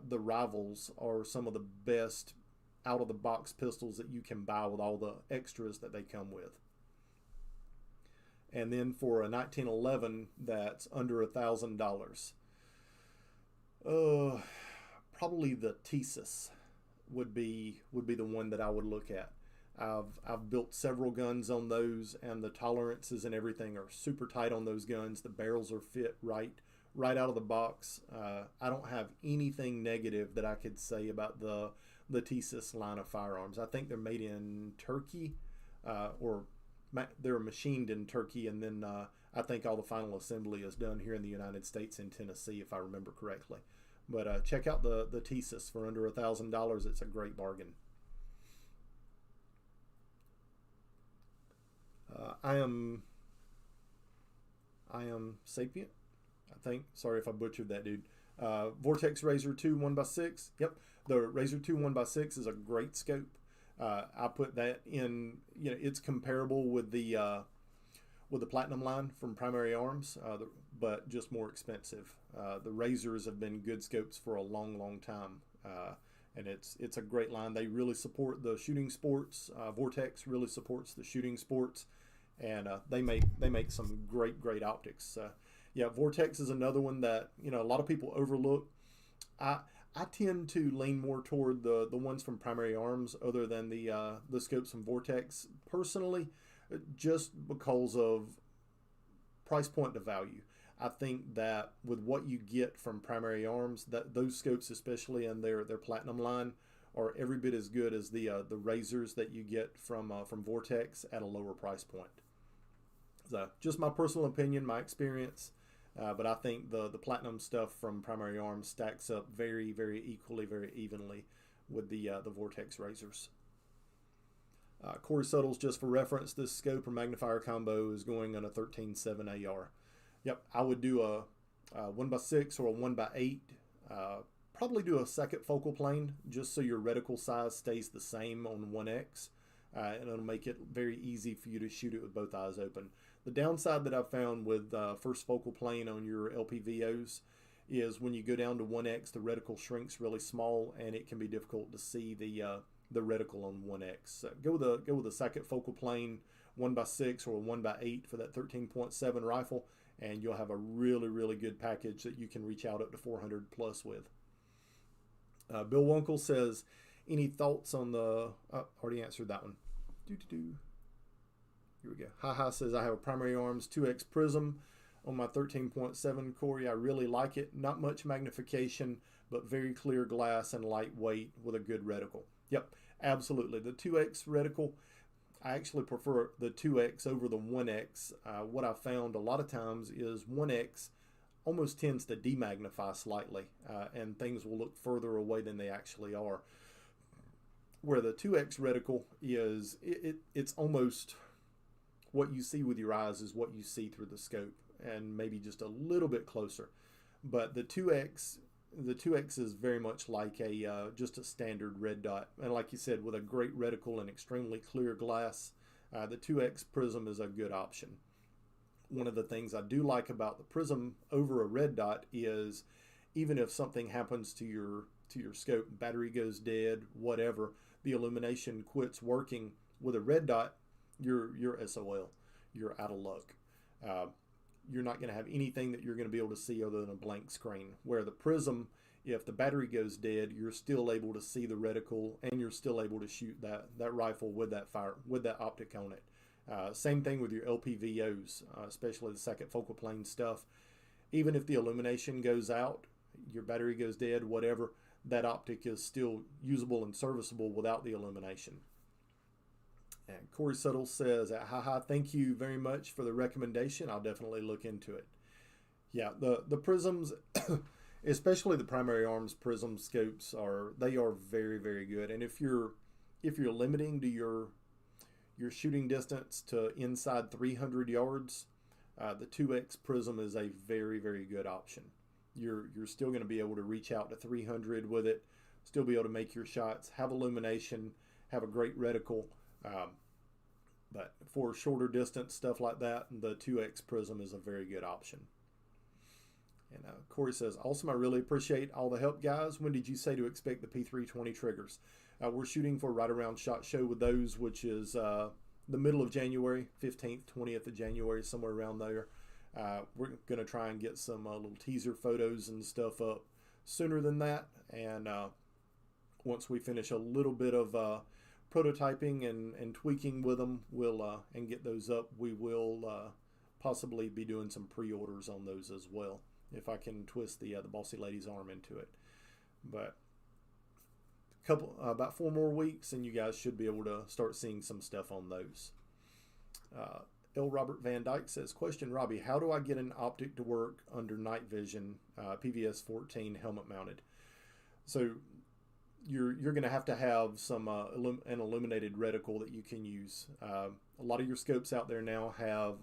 the Rivals are some of the best out-of-the-box pistols that you can buy with all the extras that they come with. And then for a 1911 that's under $1,000, probably the Thesis would be the one that I would look at. I've built several guns on those, and the tolerances and everything are super tight on those guns. The barrels are fit right out of the box. I don't have anything negative that I could say about the Thesis line of firearms. I think they're made in Turkey, or they're machined in Turkey, and then I think all the final assembly is done here in the United States in Tennessee, if I remember correctly. But check out the Thesis for under $1,000. It's a great bargain. I am sapient, I think. Sorry if I butchered that, dude. Vortex Razor 2 1x6. Yep, the Razor 2 1x6 is a great scope. I put that in. You know, it's comparable with the Platinum line from Primary Arms, but just more expensive. The Razors have been good scopes for a long, long time, and it's a great line. They really support the shooting sports. Vortex really supports the shooting sports, and they make some great optics. Yeah, Vortex is another one that, you know, a lot of people overlook. I tend to lean more toward the ones from Primary Arms other than the scopes from Vortex personally, just because of price point to value. I think that with what you get from Primary Arms, that those scopes, especially in their Platinum line, are every bit as good as the Razors that you get from Vortex at a lower price point. So just my personal opinion, my experience. But I think the Platinum stuff from Primary Arms stacks up very equally, very evenly with the Vortex Razors. Corey Suttles, just for reference, this scope or magnifier combo is going on a 13.7 AR. Yep, I would do a 1x6 or a 1x8. Probably do a second focal plane just so your reticle size stays the same on 1x. And it'll make it very easy for you to shoot it with both eyes open. The downside that I've found with first focal plane on your LPVOs is when you go down to 1x, the reticle shrinks really small, and it can be difficult to see the reticle on 1x. So go with a second focal plane, 1x6 or 1x8 for that 13.7 rifle, and you'll have a really good package that you can reach out up to 400 plus with. Bill Wunkle says, any thoughts on the... already answered that one. Here we go. Haha says, I have a Primary Arms 2X Prism on my 13.7 Corey. I really like it. Not much magnification, but very clear glass and lightweight with a good reticle. Yep, absolutely. The 2X reticle, I actually prefer the 2X over the 1X. What I found a lot of times is 1X almost tends to demagnify slightly, and things will look further away than they actually are. Where the 2X reticle is, it's almost what you see with your eyes is what you see through the scope, and maybe just a little bit closer. But the 2X is very much like just a standard red dot, and like you said, with a great reticle and extremely clear glass, the 2X Prism is a good option. One of the things I do like about the Prism over a red dot is, even if something happens to your scope, battery goes dead, whatever, the illumination quits working, with a red dot, you're SOL. You're out of luck. You're not going to have anything that you're going to be able to see other than a blank screen. Where the Prism, if the battery goes dead, you're still able to see the reticle, and you're still able to shoot that rifle with that optic on it. Same thing with your LPVOs, especially the second focal plane stuff. Even if the illumination goes out, your battery goes dead, whatever, that optic is still usable and serviceable without the illumination. And Corey Settle says, haha, thank you very much for the recommendation. I'll definitely look into it. Yeah, the Prisms, especially the Primary Arms Prism scopes, are very good. And if you're limiting to your shooting distance to inside 300 yards, the 2X Prism is a very good option. You're still going to be able to reach out to 300 with it, still be able to make your shots, have illumination, have a great reticle. But for shorter distance stuff like that, the 2X Prism is a very good option. And Corey says, awesome, I really appreciate all the help, guys. When did you say to expect the P320 triggers? We're shooting for right around SHOT Show with those, which is the middle of January, 15th, 20th of January, somewhere around there. We're going to try and get some little teaser photos and stuff up sooner than that. And once we finish a little bit of prototyping and tweaking with them, we'll and get those up, we will possibly be doing some pre-orders on those as well, if I can twist the Bossy Lady's arm into it. But about 4 more weeks, and you guys should be able to start seeing some stuff on those. L. Robert Van Dyke says, question, Robbie, how do I get an optic to work under night vision, PVS 14 helmet mounted? So you're going to have some an illuminated reticle that you can use. A lot of your scopes out there now have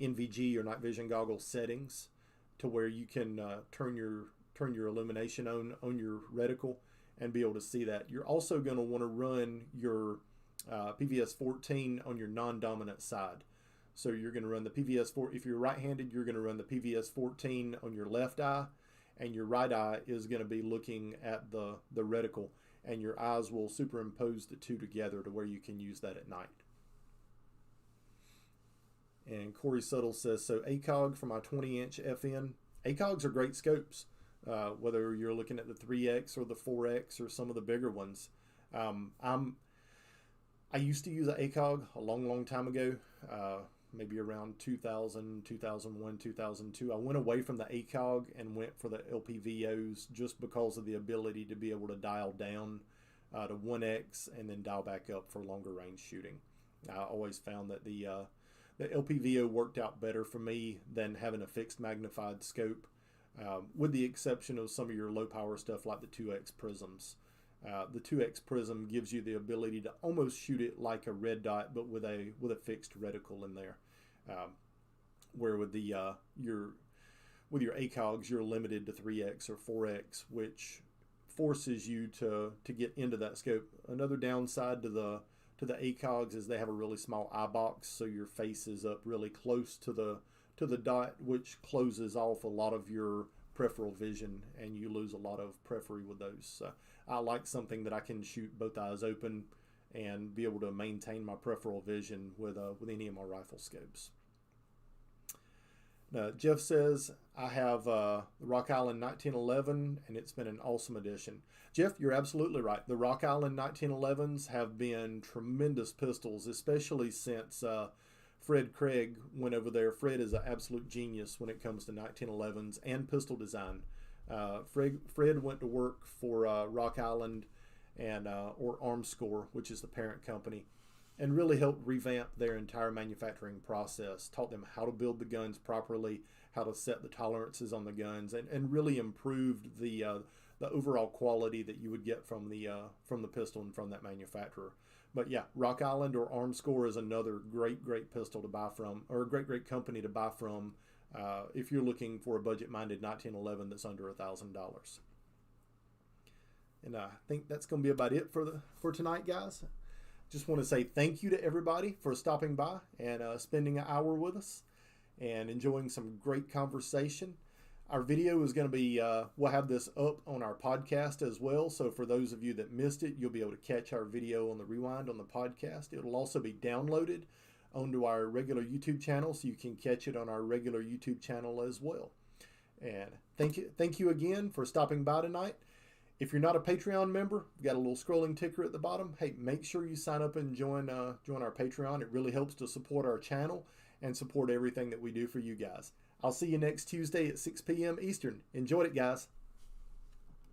NVG or night vision goggles settings to where you can turn your illumination on your reticle and be able to see that. You're also going to want to run your PVS 14 on your non-dominant side. So you're going to run the PVS 4. If you're right-handed, you're going to run the PVS 14 on your left eye, and your right eye is going to be looking at the reticle, and your eyes will superimpose the two together to where you can use that at night. And Corey Suttle says, so ACOG for my 20-inch FN. ACOGs are great scopes, whether you're looking at the 3X or the 4X or some of the bigger ones. I used to use an ACOG a long time ago, maybe around 2000, 2001, 2002. I went away from the ACOG and went for the LPVOs just because of the ability to be able to dial down to 1X and then dial back up for longer range shooting. I always found that the LPVO worked out better for me than having a fixed magnified scope, with the exception of some of your low power stuff like the 2X prisms. The 2X prism gives you the ability to almost shoot it like a red dot, but with a fixed reticle in there. Where with the your ACOGs, you're limited to 3X or 4X, which forces you to get into that scope. Another downside to the ACOGs is they have a really small eye box, so your face is up really close to the dot, which closes off a lot of your peripheral vision, and you lose a lot of periphery with those. So I like something that I can shoot both eyes open and be able to maintain my peripheral vision with any of my rifle scopes. Jeff says, I have the Rock Island 1911, and it's been an awesome addition. Jeff, you're absolutely right. The Rock Island 1911s have been tremendous pistols, especially since Fred Craig went over there. Fred is an absolute genius when it comes to 1911s and pistol design. Fred went to work for Rock Island and or Armscore, which is the parent company, and really helped revamp their entire manufacturing process, taught them how to build the guns properly, how to set the tolerances on the guns, and really improved the overall quality that you would get from the pistol and from that manufacturer. But yeah, Rock Island or Armscore is another great pistol to buy from, or a great company to buy from if you're looking for a budget-minded 1911 that's under $1,000. And I think that's going to be about it for tonight, guys. Just want to say thank you to everybody for stopping by and spending an hour with us and enjoying some great conversation. Our video is going to be, we'll have this up on our podcast as well. So for those of you that missed it, you'll be able to catch our video on the rewind on the podcast. It'll also be downloaded onto our regular YouTube channel, so you can catch it on our regular YouTube channel as well. And thank you again for stopping by tonight. If you're not a Patreon member, we've got a little scrolling ticker at the bottom. Hey, make sure you sign up and join our Patreon. It really helps to support our channel and support everything that we do for you guys. I'll see you next Tuesday at 6 p.m. Eastern. Enjoyed it, guys.